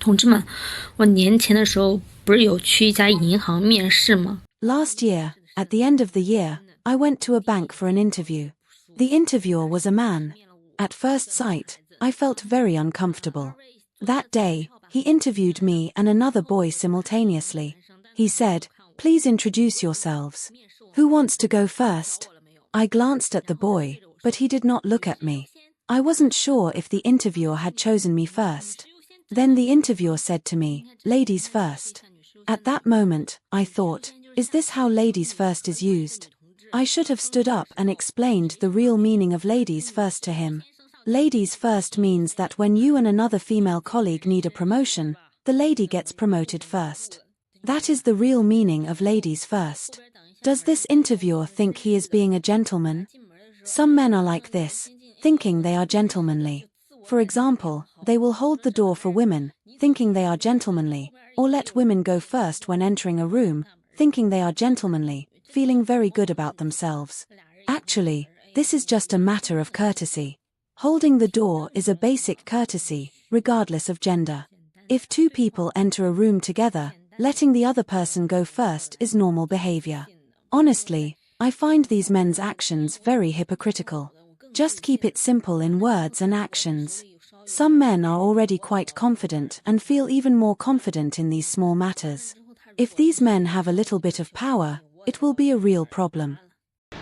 同志们，我年前的时候不是有去一家银行面试吗？ Last year, at the end of the year, I went to a bank for an interview. The interviewer was a man. At first sight, I felt very uncomfortable. That day, he interviewed me and another boy simultaneously. He said, "Please introduce yourselves. Who wants to go first?" I glanced at the boy, but he did not look at me. I wasn't sure if the interviewer had chosen me first. Then the interviewer said to me, "Ladies first." At that moment, I thought, is this how ladies first is used? I should have stood up and explained the real meaning of ladies first to him. Ladies first means that when you and another female colleague need a promotion, the lady gets promoted first. That is the real meaning of ladies first. Does this interviewer think he is being a gentleman? Some men are like this, thinking they are gentlemanly. For example, they will hold the door for women, thinking they are gentlemanly, or let women go first when entering a room, thinking they are gentlemanly, feeling very good about themselves. Actually, this is just a matter of courtesy. Holding the door is a basic courtesy, regardless of gender. If two people enter a room together, letting the other person go first is normal behavior. Honestly, I find these men's actions very hypocritical. Just keep it simple in words and actions. Some men are already quite confident and feel even more confident in these small matters. If these men have a little bit of power, it will be a real problem.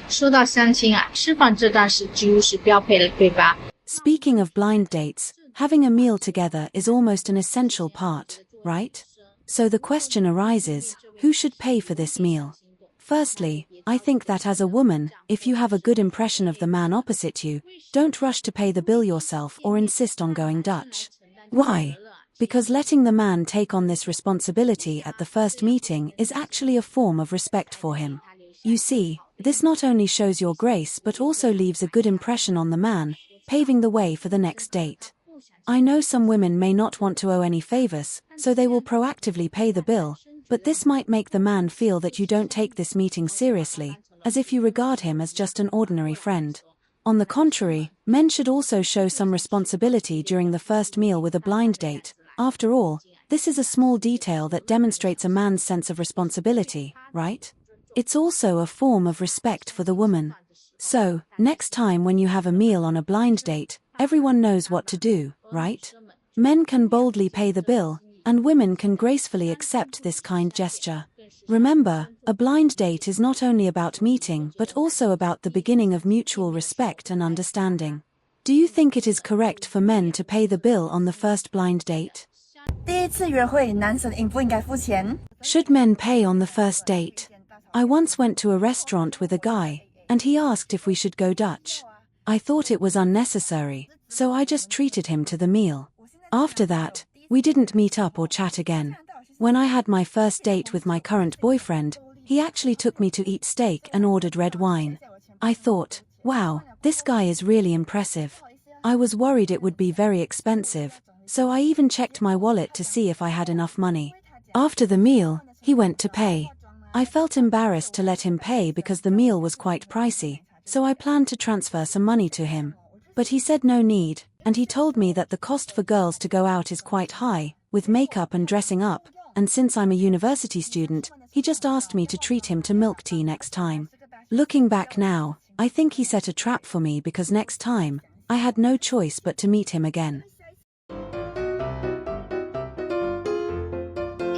说到相亲啊，吃饭这段是几乎是标配的，对吧？ Speaking of blind dates, having a meal together is almost an essential part, right? So the question arises, who should pay for this meal? Firstly, I think that as a woman, if you have a good impression of the man opposite you, don't rush to pay the bill yourself or insist on going Dutch. Why? Because letting the man take on this responsibility at the first meeting is actually a form of respect for him. You see, this not only shows your grace but also leaves a good impression on the man, paving the way for the next date. I know some women may not want to owe any favors, so they will proactively pay the bill, but this might make the man feel that you don't take this meeting seriously, as if you regard him as just an ordinary friend. On the contrary, men should also show some responsibility during the first meal with a blind date. After all, this is a small detail that demonstrates a man's sense of responsibility, right? It's also a form of respect for the woman. So, next time when you have a meal on a blind date, everyone knows what to do, right? Men can boldly pay the bill, and women can gracefully accept this kind gesture. Remember, a blind date is not only about meeting but also about the beginning of mutual respect and understanding. Do you think it is correct for men to pay the bill on the first blind date? 第一次约会，男生应不应该付钱？ Should men pay on the first date? I once went to a restaurant with a guy, and he asked if we should go Dutch. I thought it was unnecessary, so I just treated him to the meal. After that, we didn't meet up or chat again. When I had my first date with my current boyfriend, he actually took me to eat steak and ordered red wine. I thought, wow, this guy is really impressive. I was worried it would be very expensive, so I even checked my wallet to see if I had enough money. After the meal, he went to pay. I felt embarrassed to let him pay because the meal was quite pricey, so I planned to transfer some money to him. But he said no need, and he told me that the cost for girls to go out is quite high, with makeup and dressing up, and since I'm a university student, he just asked me to treat him to milk tea next time. Looking back now, I think he set a trap for me because next time, I had no choice but to meet him again.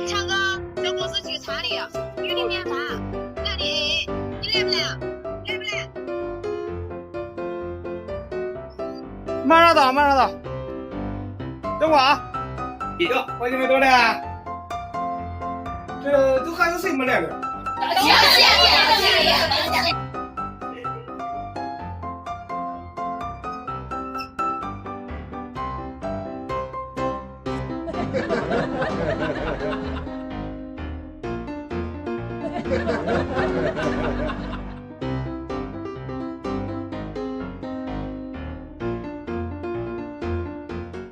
唱歌，在公司举茶里，与你面谈，那你累不累？累不累？马上到，马上到。等会儿啊。哟，我今天多来。这都还有谁没来了？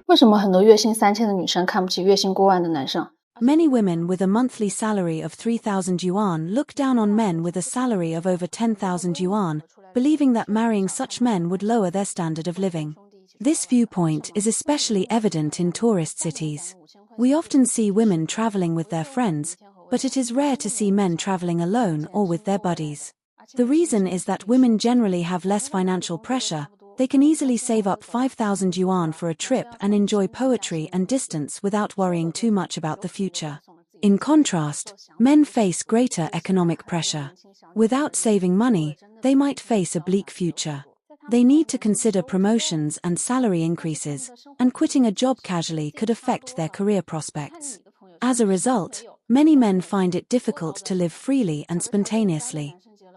为什么很多月薪3000的女生看不起月薪过万的男生？ Many women with a monthly salary of 3,000 yuan look down on men with a salary of over 10,000 yuan, believing that marrying such men would lower their standard of living. This viewpoint is especially evident in tourist cities. We often see women traveling with their friends, but it is rare to see men traveling alone or with their buddies. The reason is that women generally have less financial pressure. They can easily save up 5,000 yuan for a trip and enjoy poetry and distance without worrying too much about the future. In contrast, men face greater economic pressure. Without saving money, they might face a bleak future. They need to consider promotions and salary increases, and quitting a job casually could affect their career prospects. As a result, many men find it difficult to live freely and spontaneously.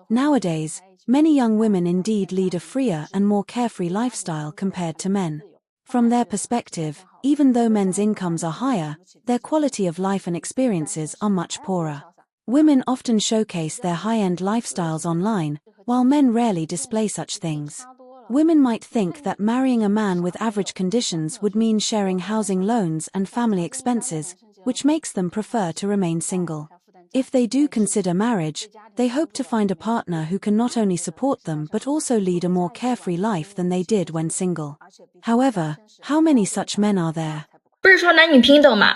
Nowadays, many young women indeed lead a freer and more carefree lifestyle compared to men. From their perspective, even though men's incomes are higher, their quality of life and experiences are much poorer. Women often showcase their high-end lifestyles online, while men rarely display such things. Women might think that marrying a man with average conditions would mean sharing housing loans and family expenses, which makes them prefer to remain single. If they do consider marriage, they hope to find a partner who can not only support them but also lead a more carefree life than they did when single. However, how many such men are there? 不是说男女平等吗？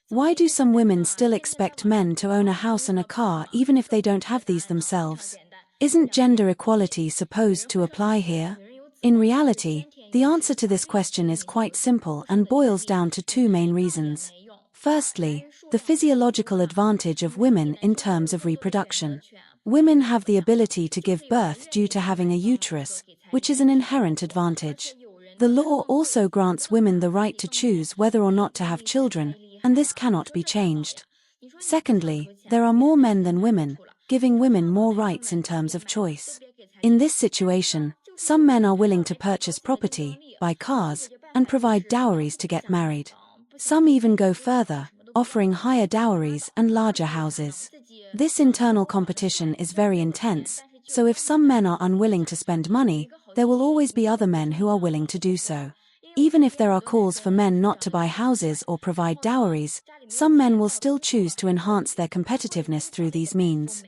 Why do some women still expect men to own a house and a car even if they don't have these themselves? Isn't gender equality supposed to apply here? In reality, the answer to this question is quite simple and boils down to two main reasons. Firstly, the physiological advantage of women in terms of reproduction. Women have the ability to give birth due to having a uterus, which is an inherent advantage. The law also grants women the right to choose whether or not to have children, and this cannot be changed. Secondly, there are more men than women, giving women more rights in terms of choice. In this situation, some men are willing to purchase property, buy cars, and provide dowries to get married. Some even go further, offering higher dowries and larger houses. This internal competition is very intense, so if some men are unwilling to spend money, there will always be other men who are willing to do so. Even if there are calls for men not to buy houses or provide dowries, some men will still choose to enhance their competitiveness through these means.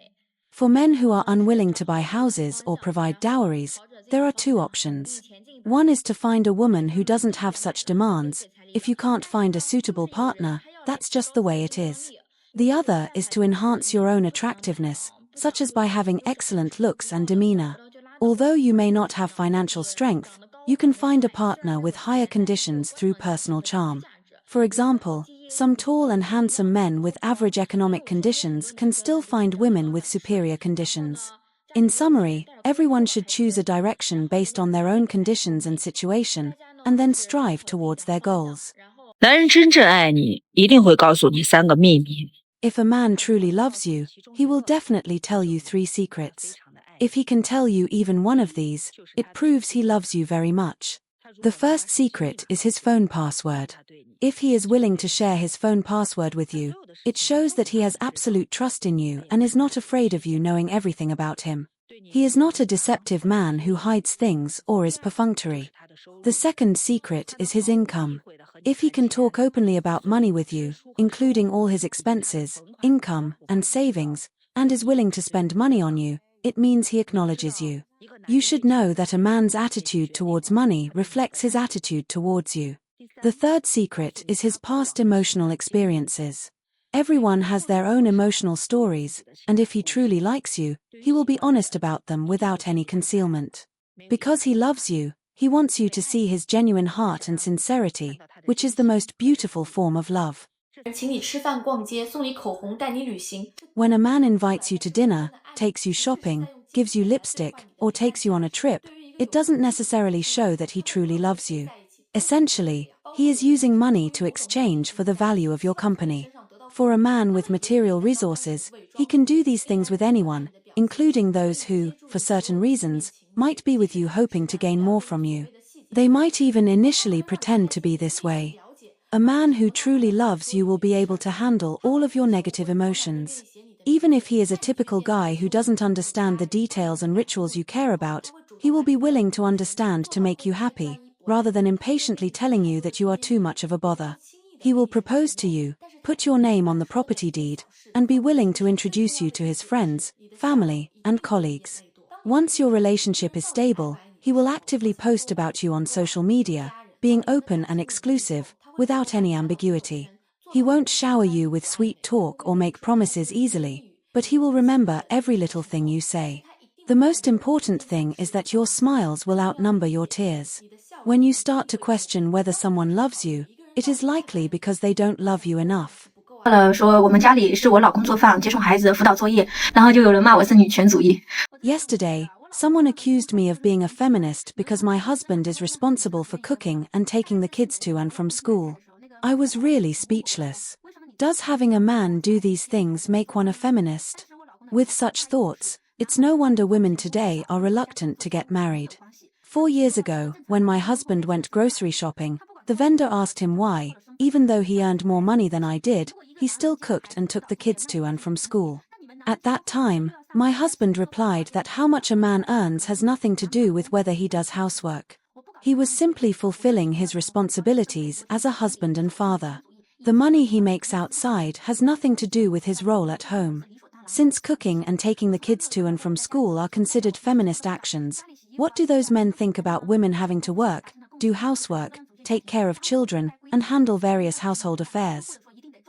For men who are unwilling to buy houses or provide dowries, there are two options. One is to find a woman who doesn't have such demands. If you can't find a suitable partner, that's just the way it is. The other is to enhance your own attractiveness, such as by having excellent looks and demeanor. Although you may not have financial strength, you can find a partner with higher conditions through personal charm. For example, some tall and handsome men with average economic conditions can still find women with superior conditions. In summary, everyone should choose a direction based on their own conditions and situation, and then strive towards their goals. 男人真正爱你，一定会告诉你3个秘密。 If a man truly loves you, he will definitely tell you 3 secrets. If he can tell you even one of these, it proves he loves you very much. The first secret is his phone password. If he is willing to share his phone password with you, it shows that he has absolute trust in you and is not afraid of you knowing everything about him. He is not a deceptive man who hides things or is perfunctory. The second secret is his income. If he can talk openly about money with you, including all his expenses, income, and savings, and is willing to spend money on you, it means he acknowledges you. You should know that a man's attitude towards money reflects his attitude towards you. The third secret is his past emotional experiences. Everyone has their own emotional stories, and if he truly likes you, he will be honest about them without any concealment. Because he loves you, he wants you to see his genuine heart and sincerity, which is the most beautiful form of love. 请你吃饭、逛街、送你口红、带你旅行。 When a man invites you to dinner, takes you shopping, gives you lipstick, or takes you on a trip, it doesn't necessarily show that he truly loves you. Essentially, he is using money to exchange for the value of your company. For a man with material resources, he can do these things with anyone, including those who, for certain reasons, might be with you hoping to gain more from you. They might even initially pretend to be this way. A man who truly loves you will be able to handle all of your negative emotions. Even if he is a typical guy who doesn't understand the details and rituals you care about, he will be willing to understand to make you happy, rather than impatiently telling you that you are too much of a bother. He will propose to you, put your name on the property deed, and be willing to introduce you to his friends, family, and colleagues. Once your relationship is stable, he will actively post about you on social media, being open and exclusive, without any ambiguity. He won't shower you with sweet talk or make promises easily, but he will remember every little thing you say. The most important thing is that your smiles will outnumber your tears. When you start to question whether someone loves you, it is likely because they don't love you enough. 说我们家里是我老公做饭、接送孩子、辅导作业，然后就有人骂我是女权主义。 Yesterday, someone accused me of being a feminist because my husband is responsible for cooking and taking the kids to and from school. I was really speechless. Does having a man do these things make one a feminist? With such thoughts, it's no wonder women today are reluctant to get married. 4 years ago, when my husband went grocery shopping, the vendor asked him why, even though he earned more money than I did, he still cooked and took the kids to and from school. At that time, my husband replied that how much a man earns has nothing to do with whether he does housework. He was simply fulfilling his responsibilities as a husband and father. The money he makes outside has nothing to do with his role at home. Since cooking and taking the kids to and from school are considered feminist actions, what do those men think about women having to work, do housework, take care of children, and handle various household affairs?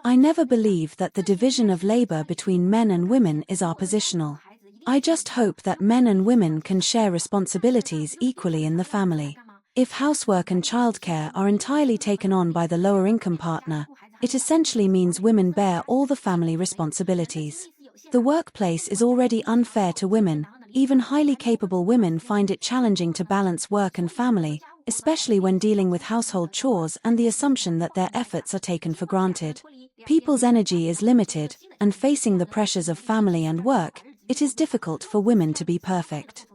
I never believe that the division of labor between men and women is oppositional. I just hope that men and women can share responsibilities equally in the family. If housework and childcare are entirely taken on by the lower income partner, it essentially means women bear all the family responsibilities. The workplace is already unfair to women. Even highly capable women find it challenging to balance work and family, especially when dealing with household chores and the assumption that their efforts are taken for granted. People's energy is limited, and facing the pressures of family and work, it is difficult for women to be perfect.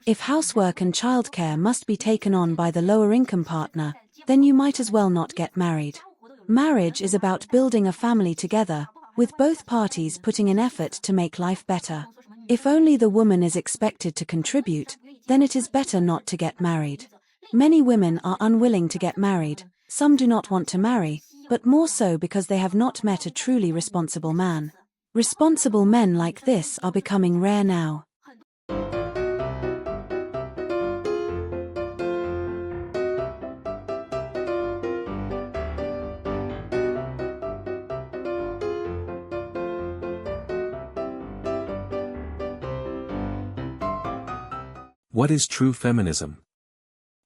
If housework and childcare must be taken on by the lower income partner, then you might as well not get married. Marriage is about building a family together, with both parties putting in effort to make life better. If only the woman is expected to contribute, then it is better not to get married. Many women are unwilling to get married, some do not want to marry, but more so because they have not met a truly responsible man. Responsible men like this are becoming rare now. What is true feminism?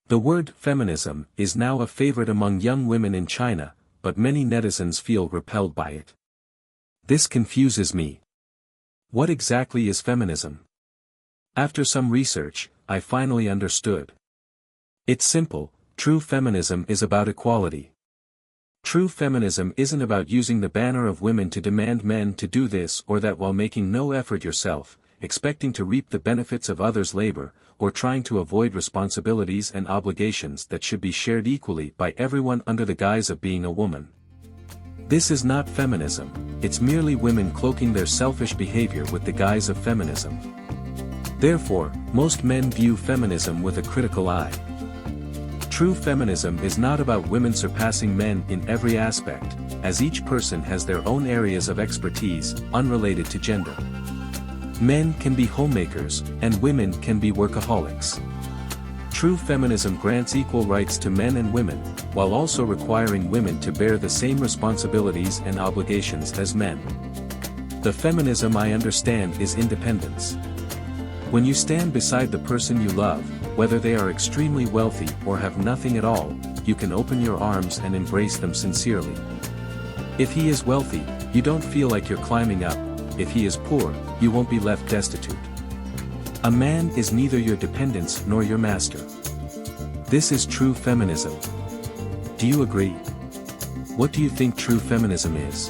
The word feminism is now a favorite among young women in China, but many netizens feel repelled by it. This confuses me. What exactly is feminism? After some research, I finally understood. It's simple, true feminism is about equality. True feminism isn't about using the banner of women to demand men to do this or that while making no effort yourself, expecting to reap the benefits of others' labor, or trying to avoid responsibilities and obligations that should be shared equally by everyone under the guise of being a woman. This is not feminism, it's merely women cloaking their selfish behavior with the guise of feminism. Therefore, most men view feminism with a critical eye. True feminism is not about women surpassing men in every aspect, as each person has their own areas of expertise, unrelated to gender. Men can be homemakers, and women can be workaholics. True feminism grants equal rights to men and women, while also requiring women to bear the same responsibilities and obligations as men. The feminism I understand is independence. When you stand beside the person you love, whether they are extremely wealthy or have nothing at all, you can open your arms and embrace them sincerely. If he is wealthy, you don't feel like you're climbing up. If he is poor, you won't be left destitute. A man is neither your dependence nor your master. This is true feminism. Do you agree? What do you think true feminism is?